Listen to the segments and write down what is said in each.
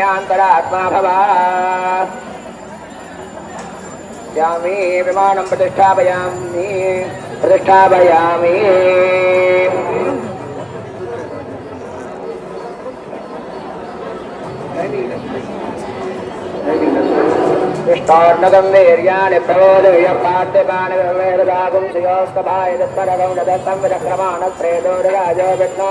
मयान्तरात्मा भव यामि विमानं प्रतिष्ठापयामि विष्णोर्नदं वीर्याणि प्रबोधय पार्थ्यपाणि वेदरागुं श्रियोस्तभाय दत्परगं दत्तं विचक्रमाणश्रेदोरराजो विष्णो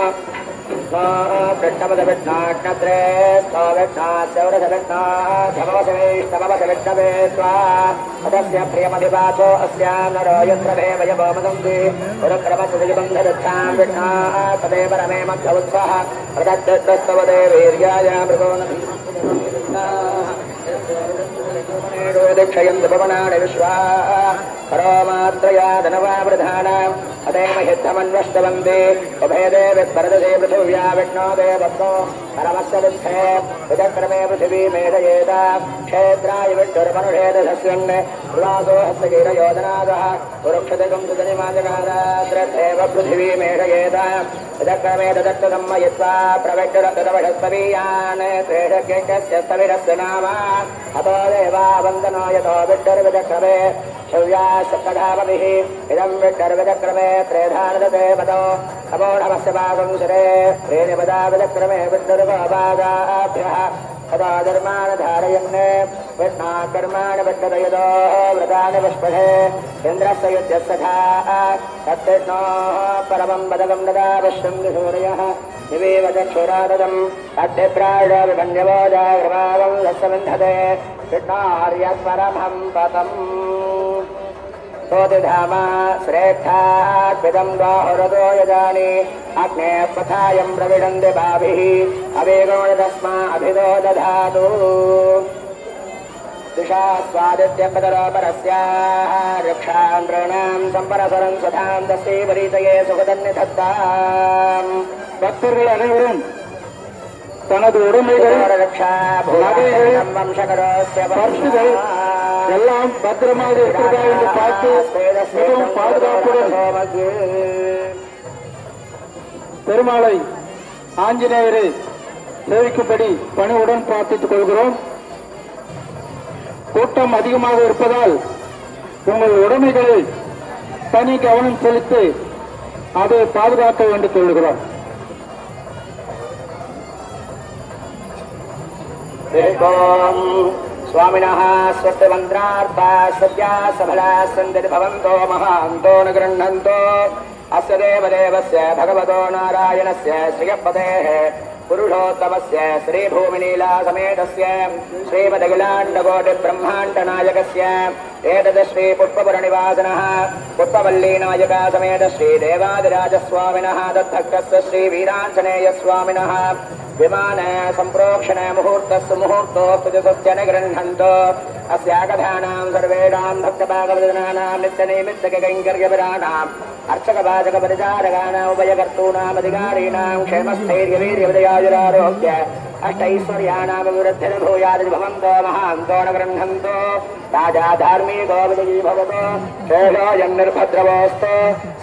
कृष्णपदविष्णाग्नत्रे स्तवविष्णास्यौरसविष्णाधमवसवेष्टमवसविष्णवे स्वास्य प्रियमधिवासो अस्यां नरो यत्र भेवयवोमदन्ति पुरक्रमसुजबन्धरक्षां विष्णा तदेव रमे मध्य उत्सः प्रदत्तस्तवदे वीर्याय मृगोनधि दीक्षयन्तु भवनानि विश्वा परोमात्रया धनवावृधानाम् अदेमहिद्धमन्वष्टवन्दे उभयदे विस्मरदे पृथिव्या विष्णो देवत्तो परमस्य दुःखे विचक्रमे पृथिवी मेधयेत क्षेत्राय विष्णुर्मनुषेदधस्यन् उल्लासो हस्तगीरयोजनादः पुरुक्षतिकं सुजनिमाजगाराद्रथेव पृथिवी मेधयेत विचक्रमे ददत्तसम्मयित्वा प्रविष्टुरतवशस्तवीयान् त्रेषज्ञस्य स्तविरस्य नाम अतो देवा वन्दनो यतो विष्णुर्विचक्रमे शव्यासकधामभिः इदं विष्णुर्विचक्रमे त्रेधानदते पदो समोढमस्य भागं शिरे त्रीणिपदा विचक्रमे विष्णुर्गोभागाभ्यः तदा धर्मान् धारयन् विष्णाकर्माणि विष्णुदयदो व्रतानि पुष्पहे इन्द्रस्य युध्यस्तथा तत्विष्णोः परमं पदकं ददा विश्वं सूर्यः दिवेव चक्षुराददम् अद्यप्राणविभन्यवो जागृभावं लस्सविन्धते कृष्णार्यस्परमं पदम् सोतिधामा श्रेष्ठाद्विदं द्वाहुरतो यजानि अग्ने पथायं प्रविडन्ति बाभिः अवेगो तस्मा अभिदो दधातु दिशा स्वादित्यपदरोपरस्याः रक्षान्द्राणां सम्परसरं सदां दस्ते परिचये सुखदन्निधत्ताम् भक्तர்கள் அனைவரும் தனது உடைமைகள் எல்லாம் பத்திரமாக இருக்கிறதா என்று பார்த்து மிகவும் பாதுகாப்புடன் பெருமாளை ஆஞ்சநேயரை சேவிக்கும்படி பணிவுடன் பிரார்த்தித்துக் கொள்கிறோம். கூட்டம் அதிகமாக இருப்பதால் உங்கள் உடைமைகளில் தனி கவனம் செலுத்தி அதை பாதுகாக்க வேண்டும் சொல்கிறோம். स्वामिनः स्वस्ति मन्त्रार्था सद्या सबला सन्ति भवन्तो महान्तो न गृह्णन्तो अस्य देवदेवस्य भगवतो नारायणस्य श्रियपतेः पुरुषोत्तमस्य श्रीभूमिनीला समेतस्य श्रीमदखिलाण्डकोटिब्रह्माण्डनायकस्य एतद् श्रीपुष्पपुरनिवासिनः पुष्पवल्लीनायका समेत श्रीदेवादिराजस्वामिनः दत्तस्य श्रीवीराञ्जनेयस्वामिनः विमान संप्रोक्षण मुहूर्तस्य मुहूर्तोऽस्तु न गृह्णन्तो अस्याकथानां सर्वेषां भक्तभागवदनानां नित्यनैमित्तिककैङ्कर्यपराणाम् अर्चकवाचकपरिचारकाणाम् उभयकर्तॄणामधिकारीणां क्षेमस्थैर्यवीर्यविजयायुरारोग्य अष्टैश्वर्याणामभिवृद्धिर्भूयादि भवन्तो महान्तो न गृह्णन्तो राजा धार्मिको विजयी भवतो शेषोऽयं निर्भद्रवोऽस्तु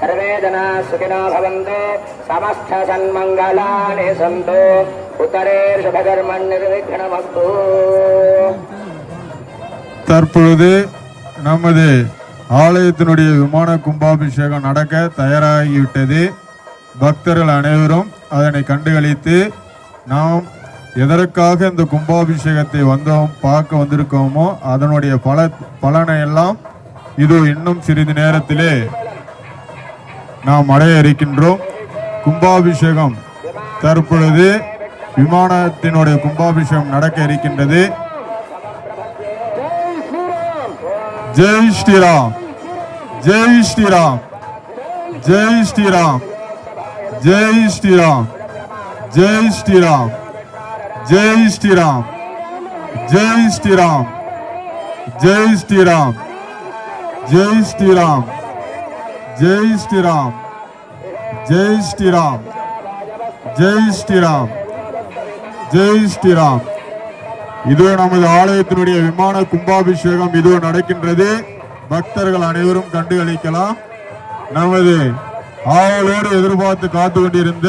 सर्वे जनाः सुखिनो भवन्तु समस्त सन्मङ्गलानि सन्तु उत्तरे शुभकर्मन् निर्विघ्नमस्तु. தற்பொழுது நமது ஆலயத்தினுடைய விமான கும்பாபிஷேகம் நடக்க தயாராகிவிட்டது. பக்தர்கள் அனைவரும் அதனை கண்டுகளித்து நாம் எதற்காக இந்த கும்பாபிஷேகத்தை பார்க்க வந்திருக்கோமோ அதனுடைய பலனை எல்லாம் இதோ இன்னும் சிறிது நேரத்திலே நாம் அடைய இருக்கின்றோம். கும்பாபிஷேகம் தற்பொழுது விமானத்தினுடைய கும்பாபிஷேகம் நடக்க இருக்கின்றது. ஜெய் ஸ்ரீராம், ஜெய் ஸ்ரீராம், ஜெய் ஸ்ரீராம், ஜெய் ஸ்ரீராம், ஜெய் ஸ்ரீராம், ஜெய் ஸ்ரீராம், ஜெய் ஸ்ரீராம், ஜெய் ஸ்ரீராம், ஜெய் ஸ்ரீராம், ஜெய் ஸ்ரீராம், ஜெய் ஸ்ரீராம், ஜெய் ஸ்ரீராம், ஜெய் ஸ்ரீராம். இதோ நமது ஆலயத்தினுடைய விமான கும்பாபிஷேகம் இதோ நடக்கின்றது. பக்தர்கள் அனைவரும் கண்டுகளிக்கலாம். நமது ஆவலோடு எதிர்பார்த்து காத்து கொண்டிருந்த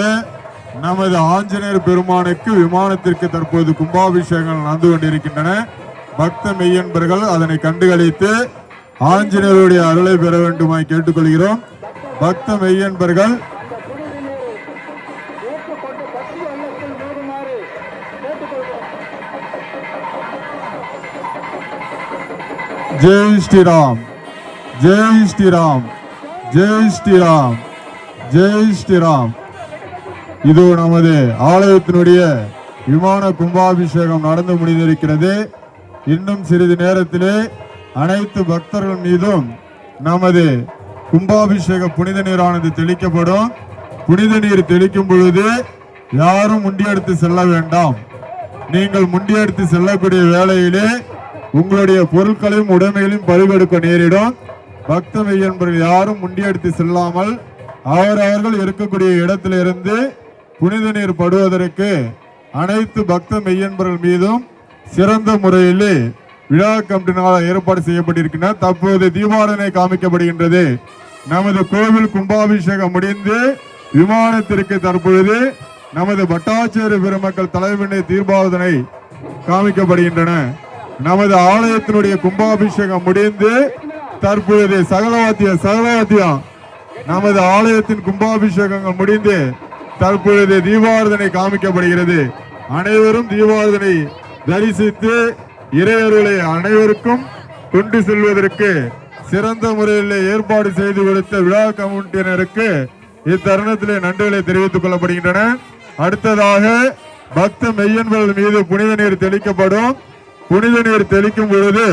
நமது ஆஞ்சநேயர் பெருமானுக்கு விமானத்திற்கு தற்போது கும்பாபிஷேகம் நடந்து கொண்டிருக்கின்றன. பக்த மெய்யன்பர்கள் அதனை கண்டுகளித்து ஆஞ்சநேயருடைய அருளை பெற வேண்டுமாய் கேட்டுக்கொள்கிறோம். பக்த மெய்யன்பர்கள் ஜெய் ஸ்ரீராம், ஜெய் ஸ்ரீராம், ஜெய் ஸ்ரீராம், ஜெய் ஸ்ரீராம். இது நமது ஆலயத்தினுடைய விமான கும்பாபிஷேகம் நடந்து முடிந்திருக்கிறது. இன்னும் சிறிது நேரத்திலே அனைத்து பக்தர்கள் மீதும் நமது கும்பாபிஷேக புனித நீரானது தெளிக்கப்படும். புனித நீர் தெளிக்கும் பொழுது யாரும் முண்டியெடுத்து செல்ல வேண்டாம். நீங்கள் முண்டியெடுத்து செல்லக்கூடிய வேளையிலே உங்களுடைய பொருட்களையும் உடைமைகளையும் பறிகொடுக்க நேரிடும். பக்த மெய்யன்பர்கள் யாரும் முண்டியெடுத்து செல்லாமல் அவரவர்கள் இருக்கக்கூடிய இடத்திலிருந்து புனித நீர் படுவதற்கு அனைத்து பக்த மெய்யன்பர்கள் மீதும் சிறந்த முறையில் விழா கமிட்டியினால் ஏற்பாடு செய்யப்பட்டிருக்கின்றன. தற்போது தீபாராதனை காமிக்கப்படுகின்றது. நமது கோவில் கும்பாபிஷேகம் முடிந்து விமானத்திற்கு தற்பொழுது நமது பட்டாச்சாரிய பெருமக்கள் தலைவனை தீபாராதனை காமிக்கப்படுகின்றன. நமது ஆலயத்தினுடைய கும்பாபிஷேகம் முடிந்து தற்பொழுது சகலவாத்தியம் நமது ஆலயத்தின் கும்பாபிஷேகங்கள் முடிந்து தற்பொழுது தீபாராதனை காமிக்கப்படுகிறது. அனைவரும் தீபாராதனை தரிசித்து இறையருளை அனைவருக்கும் கொண்டு செல்வதற்கு சிறந்த முறையில் ஏற்பாடு செய்து கொடுத்த விழா கமிட்டியினருக்கு இத்தருணத்திலே நன்றிகளை தெரிவித்துக் கொள்ளப்படுகின்றன. அடுத்ததாக பக்த மெய்யன்பர்கள் மீது புனித நீர் தெளிக்கப்படும். புனித நீர் தெளிக்கும் பொழுது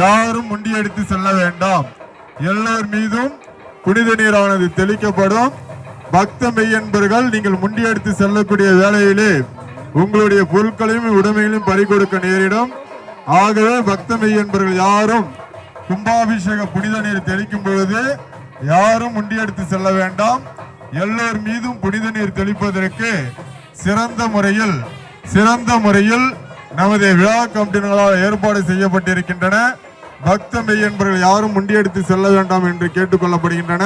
யாரும் முண்டியடித்து செல்ல வேண்டாம். எல்லார் மீதும் புனித நீரானது தெளிக்கப்படும். பக்த மெய்யன்பர்கள் நீங்கள் முண்டியடித்து செல்லக்கூடிய வேளையிலே உங்களுடைய பொருட்களையும் உடைமைகளையும் பறிகொடுக்க நேரிடும். ஆகவே பக்த மெய்யன்பர்கள் யாரும் கும்பாபிஷேக புனித நீர் தெளிக்கும் பொழுது யாரும் முண்டியடித்து செல்ல வேண்டாம். எல்லோர் மீதும் புனித நீர் தெளிப்பதற்கு சிறந்த முறையில் நமது விழா கமிட்டியினரால் ஏற்பாடு செய்யப்பட்டிருக்கின்றன. பக்த மெய்யன்பர்கள் யாரும் முண்டியடித்து செல்ல வேண்டாம் என்று கேட்டுக்கொள்ளப்படுகின்றன.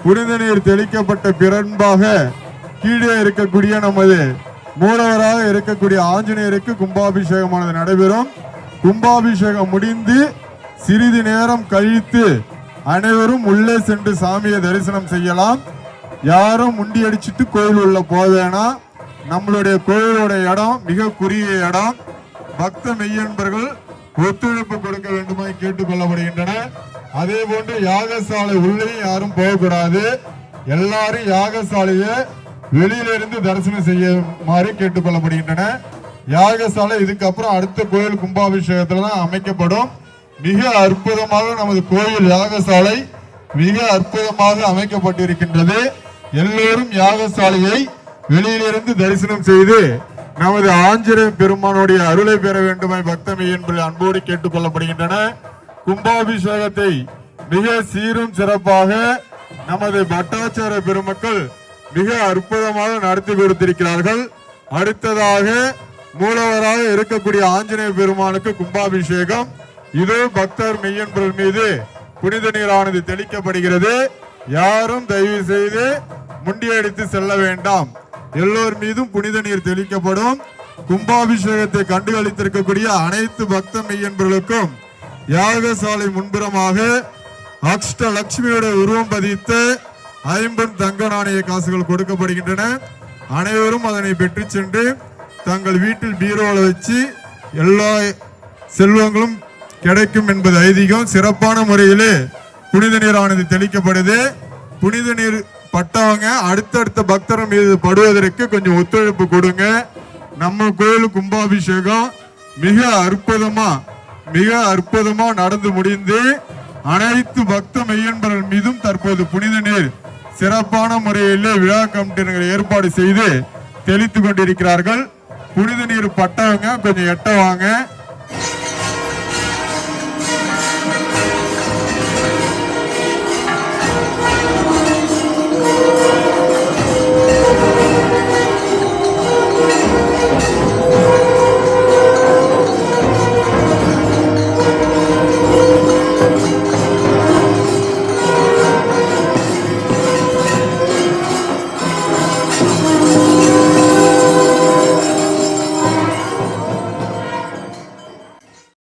புனித நீர் தெளிக்கப்பட்ட பிறன்பாக கீழே இருக்கக்கூடிய நமது மூலவராக இருக்கக்கூடிய ஆஞ்சநேயருக்கு கும்பாபிஷேகமானது நடைபெறும். கும்பாபிஷேகம் முடிந்து சிறிது நேரம் கழித்து அனைவரும் உள்ளே சென்று சாமியை தரிசனம் செய்யலாம். யாரும் முண்டி அடிச்சுட்டு கோயில் உள்ள போவேனா. நம்மளுடைய கோயிலோட இடம் மிக குறுகிய இடம். பக்த மெய்யன்பர்கள் ஒத்துழைப்பு கொடுக்க வேண்டுமாய் கேட்டுக்கொள்ளப்படுகின்றன. அதே போன்று யாகசாலை உள்ளே யாரும் போகக்கூடாது. எல்லாரும் யாகசாலையை வெளியிலிருந்து தரிசனம் செய்யுமாறு கேட்டுக்கொள்ளப்படுகின்றன. யாகசாலை இதுக்கப்புறம் அடுத்த கோயில் கும்பாபிஷேகத்துல தான் அமைக்கப்படும். மிக அற்புதமாக நமது கோயில் யாகசாலை மிக அற்புதமாக அமைக்கப்பட்டிருக்கின்றது. எல்லோரும் யாகசாலையை வெளியிலிருந்து தரிசனம் செய்து நமது ஆஞ்சநேய பெருமானுடைய அருளை பெற வேண்டுமாய் பக்த மெய்யன்பர்கள் அன்போடு கேட்டுக் கொள்ளப்படுகின்றன. கும்பாபிஷேகத்தை மிக சீரும் சிறப்பாக நமது பட்டாச்சாரிய பெருமக்கள் மிக அற்புதமாக நடத்தி கொடுத்திருக்கிறார்கள். அடுத்ததாக மூலவராக இருக்கக்கூடிய ஆஞ்சநேய பெருமானுக்கு கும்பாபிஷேகம். இதோ பக்தர் மெய்யன்பர்கள் மீது புனித நீரானது தெளிக்கப்படுகிறது. யாரும் தயவு செய்து முண்டியடித்து செல்ல வேண்டாம். எல்லோர் மீதும் புனித நீர் தெளிக்கப்படும். கும்பாபிஷேகத்தை கண்டுகளித்திருக்கக்கூடிய அனைத்து பக்த மெய்யன்பர்களுக்கும் யாகசாலை முன்புறமாக அஷ்டலட்சுமியோட உருவம் பதித்த 50 தங்க நாணய காசுகள் கொடுக்கப்படுகின்றன. அனைவரும் அதனை பெற்று சென்று தங்கள் வீட்டில் பீரோல வச்சு எல்லா செல்வங்களும் கிடைக்கும் என்பது ஐதீகம். சிறப்பான முறையிலே புனித நீரானது தெளிக்கப்படுது. புனித நீர் பட்டவங்க அடுத்தடுத்த பக்தர்கள் மீது படுவதற்கு கொஞ்சம் ஒத்துழைப்பு கொடுங்க. நம்ம கோயில் கும்பாபிஷேகம் மிக அற்புதமா நடந்து முடிந்து அனைத்து பக்த மெய்யன்பர்கள் மீதும் தற்போது புனித நீர் சிறப்பான முறையில் விழா கமிட்டியினர் ஏற்பாடு செய்து தெளித்து கொண்டிருக்கிறார்கள். புனித நீர் பட்டவங்க கொஞ்சம் எட்ட வாங்க.